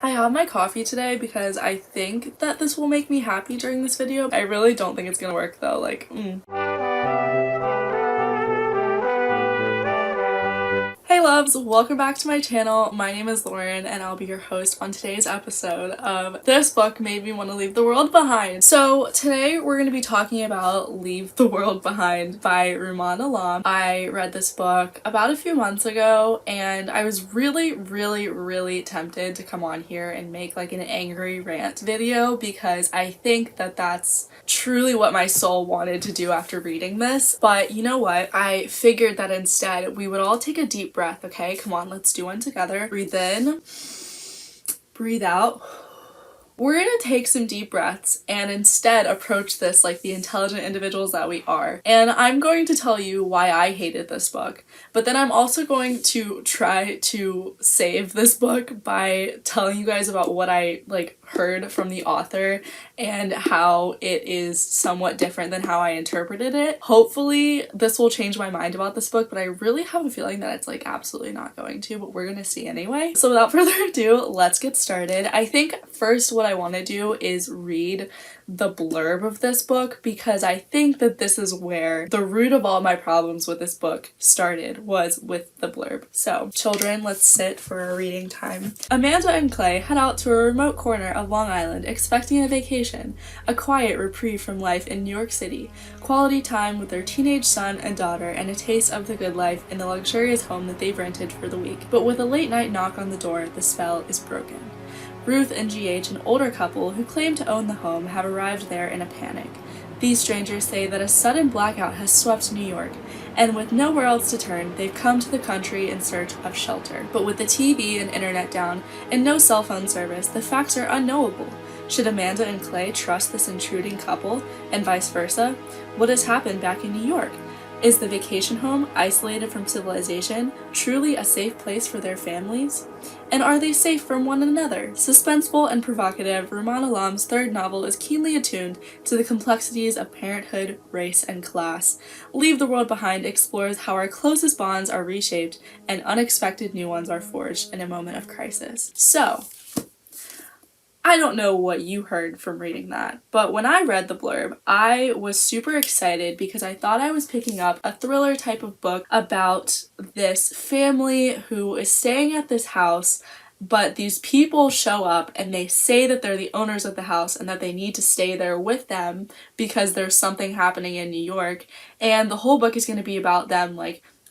I have my coffee today because I think that this will make me happy during this video. I really don't think it's gonna work though, Hey loves, welcome back to my channel. My name is Lauren and I'll be your host on today's episode of This Book Made Me Want to Leave the World Behind. So today we're going to be talking about Leave the World Behind by Rumaan Alam. I read this book about a few months ago and I was really tempted to come on here and make like an angry rant video because I think that that's truly what my soul wanted to do after reading this. But you know what? I figured that instead we would all take a deep breath, okay? Come on, let's do one together. Breathe in, breathe out. We're gonna take some deep breaths and instead approach this like the intelligent individuals that we are. And I'm going to tell you why I hated this book, but then I'm also going to try to save this book by telling you guys about what I heard from the author and how it is somewhat different than how I interpreted it. Hopefully this will change my mind about this book, but I really have a feeling that it's absolutely not going to, but we're gonna see anyway. So without further ado, let's get started. I think first what I want to do is read the blurb of this book because I think that this is where the root of all my problems with this book started, was with the blurb. So children, let's sit for our reading time. Amanda and Clay head out to a remote corner of Long Island expecting a vacation, a quiet reprieve from life in New York City, quality time with their teenage son and daughter, and a taste of the good life in the luxurious home that they've rented for the week. But with a late night knock on the door, the spell is broken. Ruth and GH, an older couple who claim to own the home, have arrived there in a panic. These strangers say that a sudden blackout has swept New York, and with nowhere else to turn, they've come to the country in search of shelter. But with the TV and internet down, and no cell phone service, the facts are unknowable. Should Amanda and Clay trust this intruding couple, and vice versa? What has happened back in New York? Is the vacation home, isolated from civilization, truly a safe place for their families? And are they safe from one another? Suspenseful and provocative, Rumaan Alam's third novel is keenly attuned to the complexities of parenthood, race, and class. Leave the World Behind explores how our closest bonds are reshaped and unexpected new ones are forged in a moment of crisis. So, I don't know what you heard from reading that, but when I read the blurb, I was super excited because I thought I was picking up a thriller type of book about this family who is staying at this house, but these people show up and they say that they're the owners of the house and that they need to stay there with them because there's something happening in New York, and the whole book is going to be about them,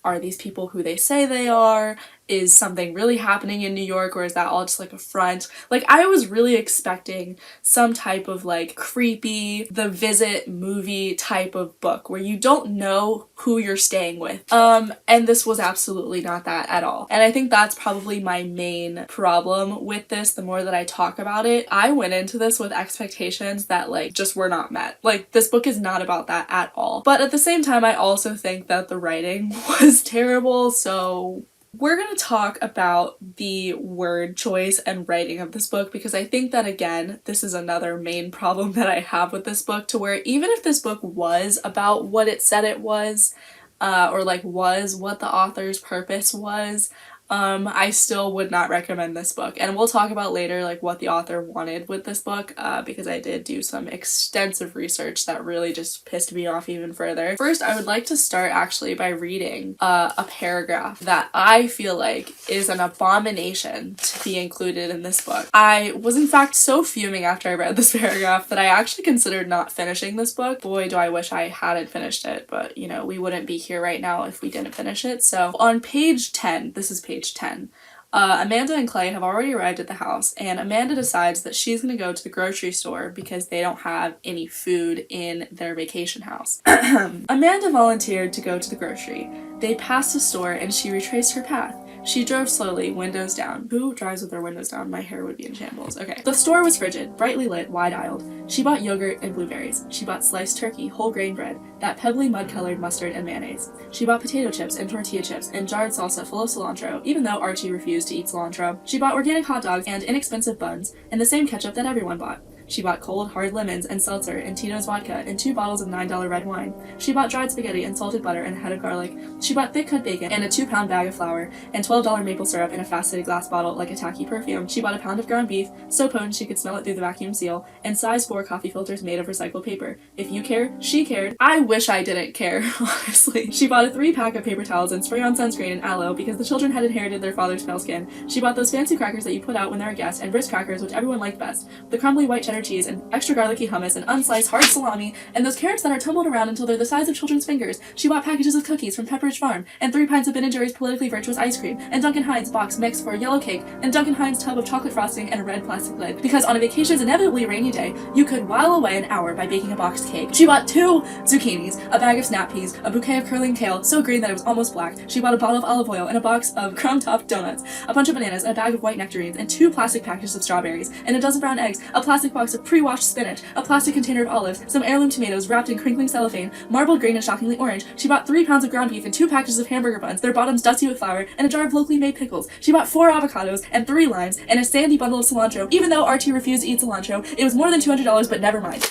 are these people who they say they are? Is something really happening in New York, or is that all just a front? I was really expecting some type of creepy The Visit movie type of book where you don't know who you're staying with. And this was absolutely not that at all. And I think that's probably my main problem with this. The more that I talk about it, I went into this with expectations that just were not met. This book is not about that at all. But at the same time, I also think that the writing was terrible, so we're going to talk about the word choice and writing of this book because I think that, again, this is another main problem that I have with this book, to where even if this book was about what it said it was, or was what the author's purpose was, I still would not recommend this book. And we'll talk about later what the author wanted with this book, because I did do some extensive research that really just pissed me off even further. First, I would like to start actually by reading a paragraph that I feel is an abomination to be included in this book. I was in fact so fuming after I read this paragraph that I actually considered not finishing this book. Boy, do I wish I hadn't finished it, but we wouldn't be here right now if we didn't finish it. So on page 10, this is page 10. Amanda and Clay have already arrived at the house, and Amanda decides that she's going to go to the grocery store because they don't have any food in their vacation house. Amanda volunteered to go to the grocery. They passed a store and she retraced her path. She drove slowly, windows down. Who drives with their windows down? My hair would be in shambles. Okay. The store was frigid, brightly lit, wide-aisled. She bought yogurt and blueberries. She bought sliced turkey, whole grain bread, that pebbly mud-colored mustard and mayonnaise. She bought potato chips and tortilla chips and jarred salsa full of cilantro, even though Archie refused to eat cilantro. She bought organic hot dogs and inexpensive buns, and the same ketchup that everyone bought. She bought cold, hard lemons and seltzer and Tito's vodka and 2 bottles of $9 red wine. She bought dried spaghetti and salted butter and a head of garlic. She bought thick cut bacon and a 2-pound bag of flour and $12 maple syrup in a faceted glass bottle like a tacky perfume. She bought a pound of ground beef, so potent she could smell it through the vacuum seal, and size 4 coffee filters made of recycled paper. If you care, she cared. I wish I didn't care, honestly. She bought a 3-pack of paper towels and spray-on sunscreen and aloe because the children had inherited their father's pale skin. She bought those fancy crackers that you put out when there are guests, and Ritz crackers, which everyone liked best, the crumbly white cheddar cheese and extra garlicky hummus and unsliced hard salami, and those carrots that are tumbled around until they're the size of children's fingers. She bought packages of cookies from Pepperidge Farm, and 3 pints of Ben & Jerry's politically virtuous ice cream, and Duncan Hines box mix for a yellow cake, and Duncan Hines tub of chocolate frosting and a red plastic lid, because on a vacation's inevitably rainy day, you could while away an hour by baking a boxed cake. She bought 2 zucchinis, a bag of snap peas, a bouquet of curling kale, so green that it was almost black. She bought a bottle of olive oil and a box of crumb-topped donuts, a bunch of bananas, and a bag of white nectarines, and 2 plastic packages of strawberries, and a dozen brown eggs, a plastic box of pre-washed spinach, a plastic container of olives, some heirloom tomatoes wrapped in crinkling cellophane, marbled green and shockingly orange. She bought 3 pounds of ground beef and 2 packages of hamburger buns, their bottoms dusty with flour, and a jar of locally made pickles. She bought 4 avocados and 3 limes, and a sandy bundle of cilantro. Even though Archie refused to eat cilantro, it was more than $200, but never mind.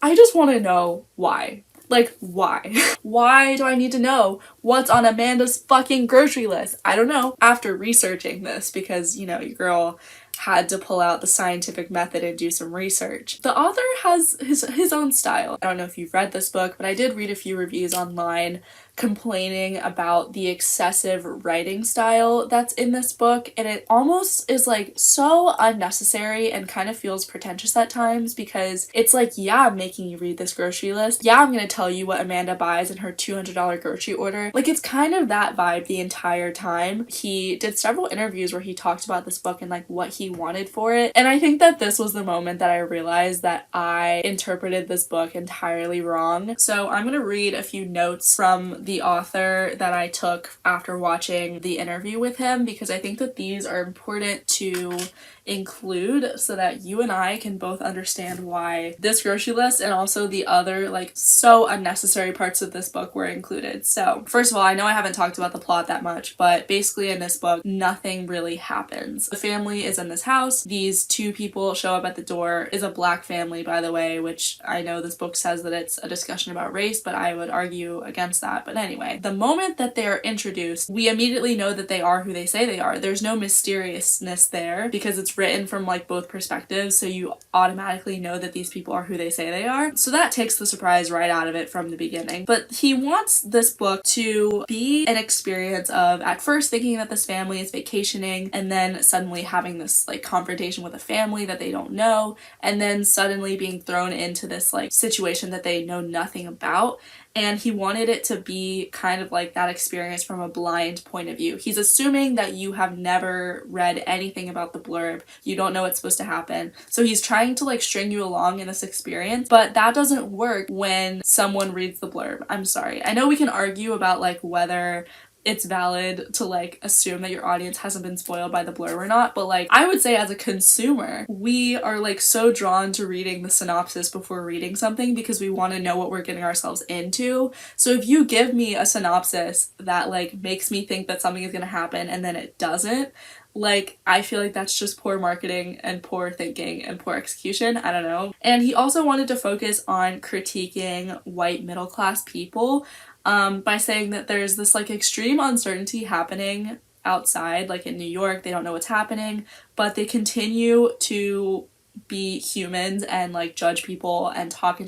I just want to know why. Like, why? Why do I need to know what's on Amanda's fucking grocery list? I don't know. After researching this, because, you know, your girl had to pull out the scientific method and do some research. The author has his own style. I don't know if you've read this book, but I did read a few reviews online complaining about the excessive writing style that's in this book, and it almost is like so unnecessary and kind of feels pretentious at times, because it's like, yeah, I'm making you read this grocery list, yeah, I'm gonna tell you what Amanda buys in her $200 grocery order. Like, it's kind of that vibe the entire time. He did several interviews where he talked about this book and like what he wanted for it, and I think that this was the moment that I realized that I interpreted this book entirely wrong. So I'm gonna read a few notes from the author that I took after watching the interview with him, because I think that these are important to include so that you and I can both understand why this grocery list and also the other like so unnecessary parts of this book were included. So first of all, I know I haven't talked about the plot that much, but basically in this book nothing really happens. The family is in this house. These 2 people show up at the door. Is a black family, by the way, which I know this book says that it's a discussion about race, but I would argue against that. But anyway, the moment that they are introduced, we immediately know that they are who they say they are. There's no mysteriousness there because it's written from like both perspectives, so you automatically know that these people are who they say they are. So that takes the surprise right out of it from the beginning. But he wants this book to be an experience of at first thinking that this family is vacationing, and then suddenly having this like confrontation with a family that they don't know, and then suddenly being thrown into this like situation that they know nothing about. And he wanted it to be kind of like that experience from a blind point of view. He's assuming that you have never read anything about the blurb. You don't know what's supposed to happen. So he's trying to like string you along in this experience, but that doesn't work when someone reads the blurb. I'm sorry. I know we can argue about like whether it's valid to like assume that your audience hasn't been spoiled by the blurb or not, but like I would say as a consumer, we are like so drawn to reading the synopsis before reading something because we want to know what we're getting ourselves into. So if you give me a synopsis that like makes me think that something is going to happen and then it doesn't, like, I feel like that's just poor marketing and poor thinking and poor execution. I don't know. And he also wanted to focus on critiquing white middle class people by saying that there's this like extreme uncertainty happening outside, like in New York. They don't know what's happening, but they continue to be humans and like judge people and talk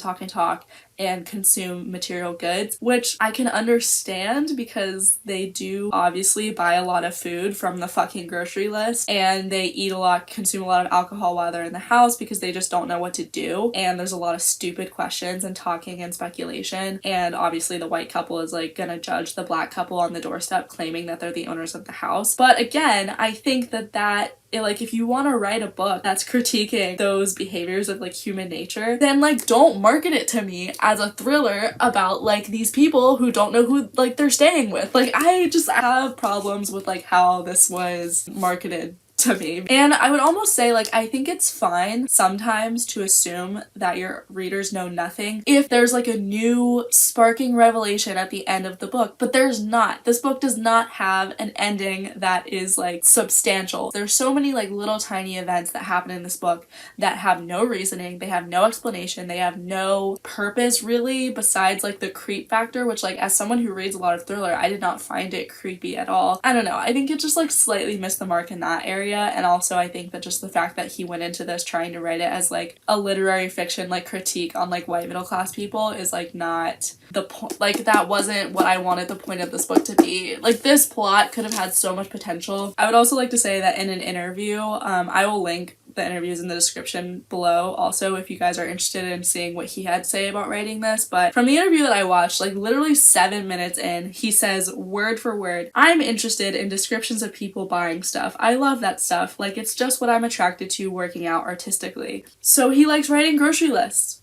and consume material goods, which I can understand because they do obviously buy a lot of food from the fucking grocery list, and they eat a lot, consume a lot of alcohol while they're in the house because they just don't know what to do, and there's a lot of stupid questions and talking and speculation, and obviously the white couple is like gonna judge the black couple on the doorstep claiming that they're the owners of the house. But again, I think that like if you want to write a book that's critiquing those behaviors of like human nature, then like don't market it to me as a thriller about like these people who don't know who like they're staying with. Like I just have problems with like how this was marketed to me. And I would almost say, like, I think it's fine sometimes to assume that your readers know nothing if there's like a new sparking revelation at the end of the book, but there's not. This book does not have an ending that is like substantial. There's so many like little tiny events that happen in this book that have no reasoning, they have no explanation, they have no purpose really besides like the creep factor, which, like, as someone who reads a lot of thriller, I did not find it creepy at all. I don't know, I think it just like slightly missed the mark in that area. And also I think that just the fact that he went into this trying to write it as like a literary fiction like critique on like white middle class people is like not the point. Like, that wasn't what I wanted the point of this book to be. Like, this plot could have had so much potential. I would also like to say that in an interview, I will link the interviews in the description below also if you guys are interested in seeing what he had to say about writing this, but from the interview that I watched, like literally 7 minutes in, he says word for word, "I'm interested in descriptions of people buying stuff. I love that stuff. Like, it's just what I'm attracted to working out artistically." So he likes writing grocery lists.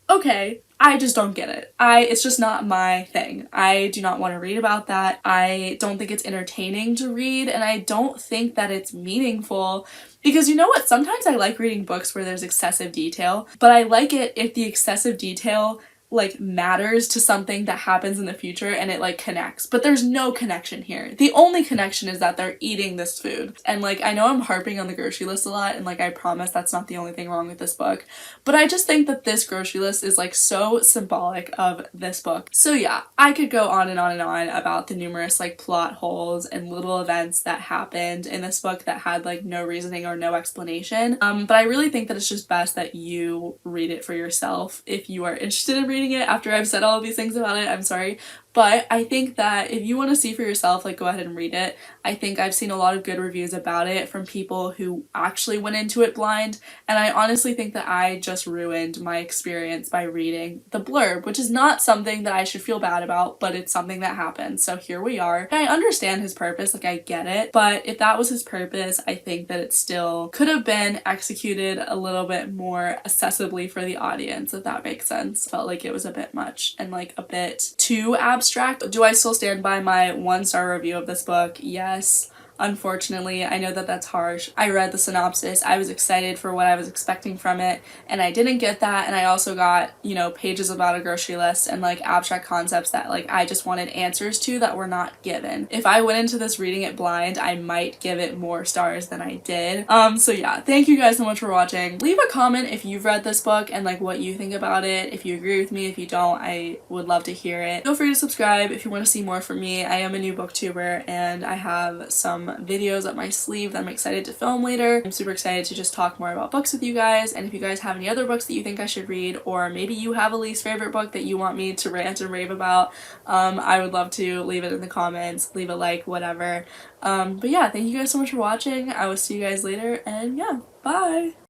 Okay, I just don't get it. It's just not my thing. I do not want to read about that. I don't think it's entertaining to read, and I don't think that it's meaningful. Because you know what? Sometimes I like reading books where there's excessive detail, but I like it if the excessive detail like matters to something that happens in the future and it like connects. But there's no connection here. The only connection is that they're eating this food. And like, I know I'm harping on the grocery list a lot, and like, I promise that's not the only thing wrong with this book, but I just think that this grocery list is like so symbolic of this book. So yeah, I could go on and on and on about the numerous like plot holes and little events that happened in this book that had like no reasoning or no explanation. But I really think that it's just best that you read it for yourself if you are interested in reading it. After I've said all of these things about it, I'm sorry, but I think that if you want to see for yourself, like, go ahead and read it. I think I've seen a lot of good reviews about it from people who actually went into it blind, and I honestly think that I just ruined my experience by reading the blurb, which is not something that I should feel bad about, but it's something that happened, so here we are. And I understand his purpose, like, I get it, but if that was his purpose, I think that it still could have been executed a little bit more accessibly for the audience, if that makes sense. Felt like it was a bit much and like a bit too abstract. Do I still stand by my 1-star review of this book? Yes. Unfortunately, I know that that's harsh. I read the synopsis, I was excited for what I was expecting from it, and I didn't get that, and I also got, you know, pages about a grocery list and like abstract concepts that like I just wanted answers to that were not given. If I went into this reading it blind, I might give it more stars than I did. So yeah, thank you guys so much for watching. Leave a comment if you've read this book and like what you think about it. If you agree with me, if you don't, I would love to hear it. Feel free to subscribe if you want to see more from me. I am a new booktuber and I have some videos up my sleeve that I'm excited to film later. I'm super excited to just talk more about books with you guys, and if you guys have any other books that you think I should read, or maybe you have a least favorite book that you want me to rant and rave about, I would love to leave it in the comments, leave a like, whatever. But yeah, thank you guys so much for watching. I will see you guys later, and yeah, bye!